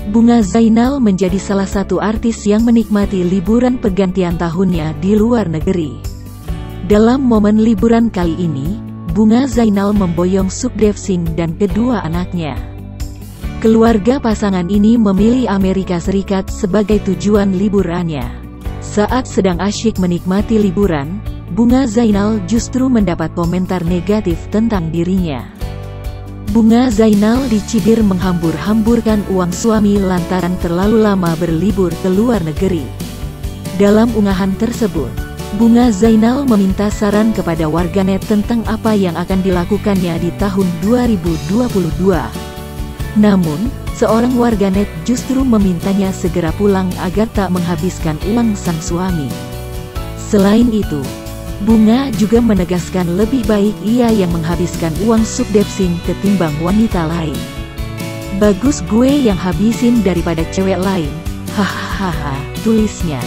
Bunga Zainal menjadi salah satu artis yang menikmati liburan pergantian tahunnya di luar negeri. Dalam momen liburan kali ini, Bunga Zainal memboyong Sukdev Singh dan kedua anaknya. Keluarga pasangan ini memilih Amerika Serikat sebagai tujuan liburannya. Saat sedang asyik menikmati liburan, Bunga Zainal justru mendapat komentar negatif tentang dirinya. Bunga Zainal dicibir menghambur-hamburkan uang suami lantaran terlalu lama berlibur ke luar negeri. Dalam unggahan tersebut, Bunga Zainal meminta saran kepada warganet tentang apa yang akan dilakukannya di tahun 2022. Namun, seorang warganet justru memintanya segera pulang agar tak menghabiskan uang sang suami. Selain itu, Bunga juga menegaskan lebih baik ia yang menghabiskan uang Sukdev Singh ketimbang wanita lain. "Bagus gue yang habisin daripada cewek lain, hahaha," tulisnya.